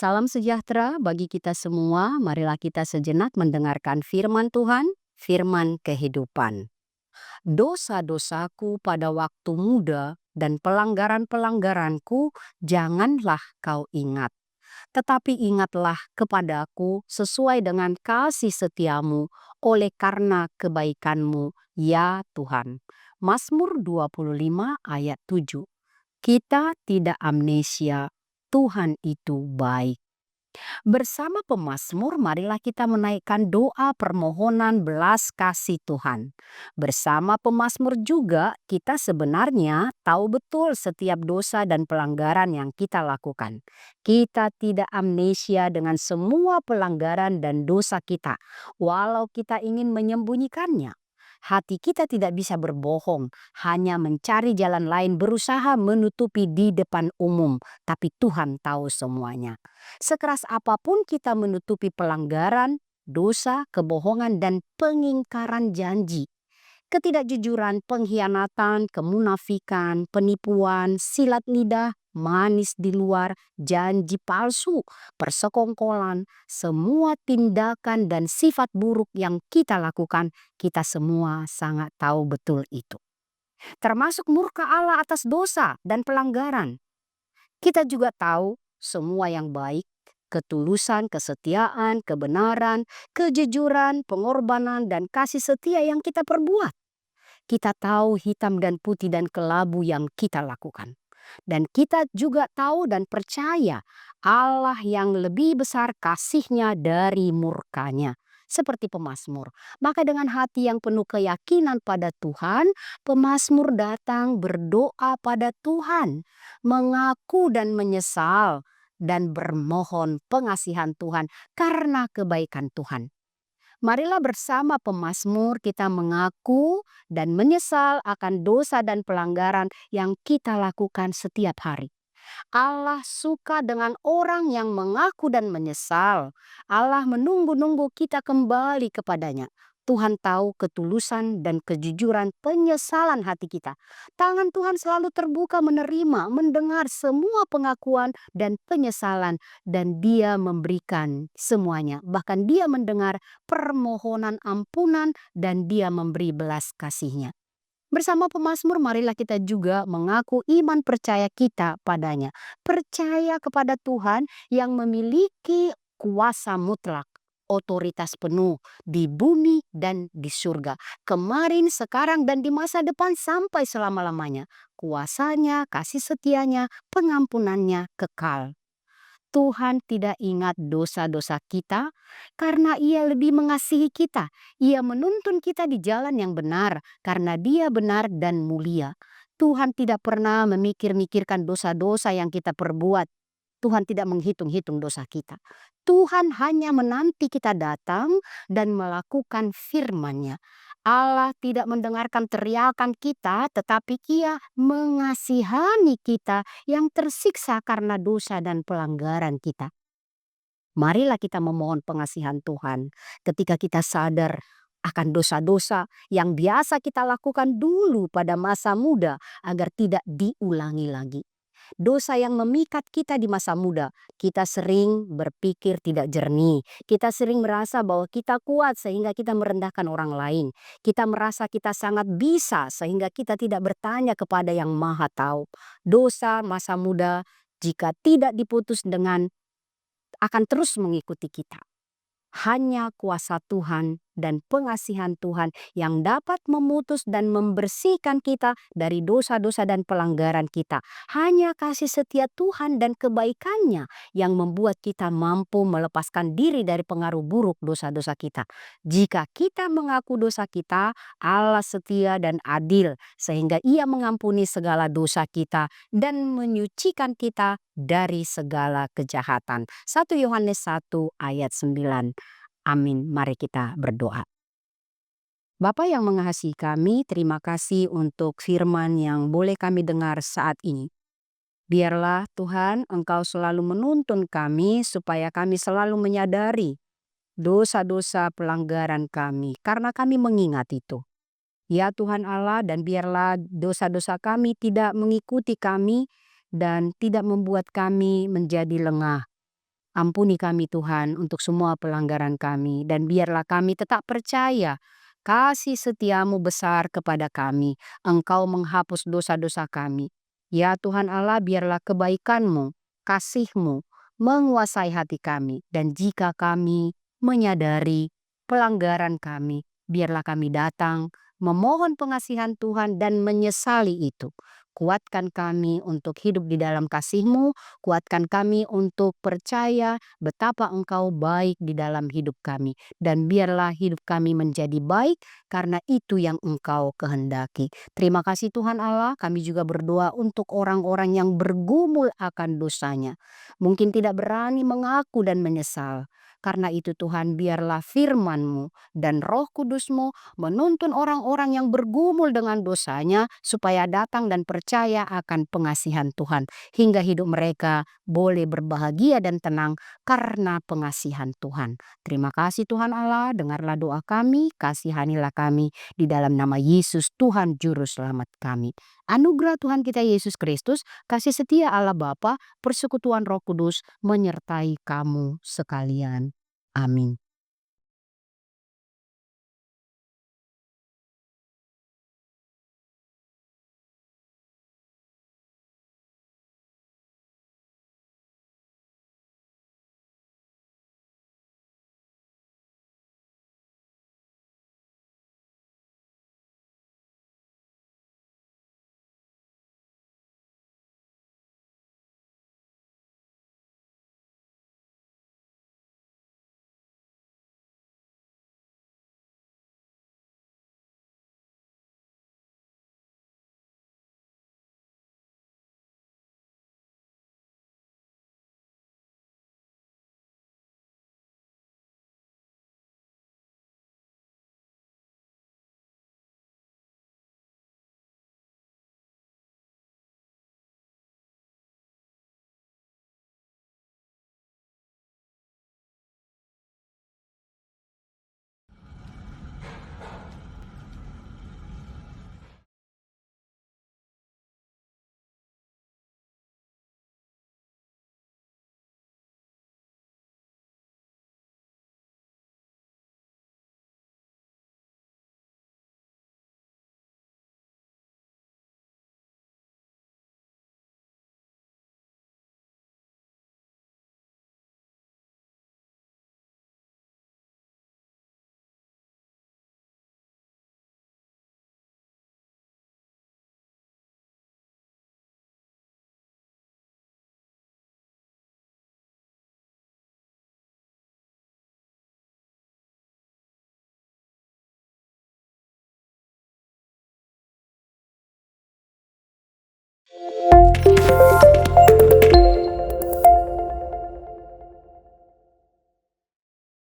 Salam sejahtera bagi kita semua. Marilah kita sejenak mendengarkan firman Tuhan, firman kehidupan. Dosa-dosaku pada waktu muda dan pelanggaran-pelanggaranku janganlah kau ingat. Tetapi ingatlah kepadaku sesuai dengan kasih setiamu oleh karena kebaikanmu, ya Tuhan. Mazmur 25 ayat 7. Kita tidak amnesia, Tuhan itu baik. Bersama pemazmur, marilah kita menaikkan doa permohonan belas kasih Tuhan. Bersama pemazmur juga, kita sebenarnya tahu betul setiap dosa dan pelanggaran yang kita lakukan. Kita tidak amnesia dengan semua pelanggaran dan dosa kita, walau kita ingin menyembunyikannya. Hati kita tidak bisa berbohong, hanya mencari jalan lain, berusaha menutupi di depan umum, tapi Tuhan tahu semuanya. Sekeras apapun kita menutupi pelanggaran, dosa, kebohongan, dan pengingkaran janji, ketidakjujuran, pengkhianatan, kemunafikan, penipuan, silat lidah, manis di luar, janji palsu, persekongkolan, semua tindakan dan sifat buruk yang kita lakukan, kita semua sangat tahu betul itu. Termasuk murka Allah atas dosa dan pelanggaran. Kita juga tahu semua yang baik, ketulusan, kesetiaan, kebenaran, kejujuran, pengorbanan, dan kasih setia yang kita perbuat. Kita tahu hitam dan putih dan kelabu yang kita lakukan. Dan kita juga tahu dan percaya Allah yang lebih besar kasihnya dari murkanya. Seperti pemazmur. Maka dengan hati yang penuh keyakinan pada Tuhan, pemazmur datang berdoa pada Tuhan, mengaku dan menyesal, dan bermohon pengasihan Tuhan karena kebaikan Tuhan. Marilah bersama pemazmur kita mengaku dan menyesal akan dosa dan pelanggaran yang kita lakukan setiap hari. Allah suka dengan orang yang mengaku dan menyesal. Allah menunggu-nunggu kita kembali kepadanya. Tuhan tahu ketulusan dan kejujuran penyesalan hati kita. Tangan Tuhan selalu terbuka menerima, mendengar semua pengakuan dan penyesalan, dan Dia memberikan semuanya. Bahkan Dia mendengar permohonan ampunan dan Dia memberi belas kasih-Nya. Bersama pemazmur, marilah kita juga mengaku iman percaya kita padanya. Percaya kepada Tuhan yang memiliki kuasa mutlak, otoritas penuh di bumi dan di surga. Kemarin, sekarang, dan di masa depan sampai selama-lamanya. Kuasanya, kasih setianya, pengampunannya kekal. Tuhan tidak ingat dosa-dosa kita karena Ia lebih mengasihi kita. Ia menuntun kita di jalan yang benar karena Dia benar dan mulia. Tuhan tidak pernah memikir-mikirkan dosa-dosa yang kita perbuat. Tuhan tidak menghitung-hitung dosa kita. Tuhan hanya menanti kita datang dan melakukan firman-Nya. Allah tidak mendengarkan teriakan kita, tetapi Ia mengasihani kita yang tersiksa karena dosa dan pelanggaran kita. Marilah kita memohon pengasihan Tuhan ketika kita sadar akan dosa-dosa yang biasa kita lakukan dulu pada masa muda agar tidak diulangi lagi. Dosa yang memikat kita di masa muda, kita sering berpikir tidak jernih. Kita sering merasa bahwa kita kuat sehingga kita merendahkan orang lain. Kita merasa kita sangat bisa sehingga kita tidak bertanya kepada yang Maha Tahu. Dosa masa muda jika tidak diputus dengan akan terus mengikuti kita. Hanya kuasa Tuhan dan pengasihan Tuhan yang dapat memutus dan membersihkan kita dari dosa-dosa dan pelanggaran kita. Hanya kasih setia Tuhan dan kebaikan-Nya yang membuat kita mampu melepaskan diri dari pengaruh buruk dosa-dosa kita. Jika kita mengaku dosa kita, Allah setia dan adil sehingga Ia mengampuni segala dosa kita dan menyucikan kita dari segala kejahatan. 1 Yohanes 1 ayat 9. Amin. Mari kita berdoa. Bapa yang mengasihi kami, terima kasih untuk firman yang boleh kami dengar saat ini. Biarlah Tuhan Engkau selalu menuntun kami supaya kami selalu menyadari dosa-dosa pelanggaran kami karena kami mengingat itu. Ya Tuhan Allah, dan biarlah dosa-dosa kami tidak mengikuti kami dan tidak membuat kami menjadi lengah. Ampuni kami Tuhan untuk semua pelanggaran kami, dan biarlah kami tetap percaya kasih setiamu besar kepada kami. Engkau menghapus dosa-dosa kami. Ya Tuhan Allah, biarlah kebaikanmu, kasihmu menguasai hati kami. Dan jika kami menyadari pelanggaran kami, biarlah kami datang memohon pengasihan Tuhan dan menyesali itu. Kuatkan kami untuk hidup di dalam kasih-Mu, kuatkan kami untuk percaya betapa Engkau baik di dalam hidup kami. Dan biarlah hidup kami menjadi baik karena itu yang Engkau kehendaki. Terima kasih Tuhan Allah, kami juga berdoa untuk orang-orang yang bergumul akan dosanya. Mungkin tidak berani mengaku dan menyesal. Karena itu Tuhan, biarlah firman-Mu dan Roh Kudus-Mu menuntun orang-orang yang bergumul dengan dosanya supaya datang dan percaya akan pengasihan Tuhan, hingga hidup mereka boleh berbahagia dan tenang karena pengasihan Tuhan. Terima kasih Tuhan Allah, dengarlah doa kami, kasihanilah kami di dalam nama Yesus Tuhan Juru Selamat kami. Anugerah Tuhan kita Yesus Kristus, kasih setia Allah Bapa, persekutuan Roh Kudus menyertai kamu sekalian. Amin.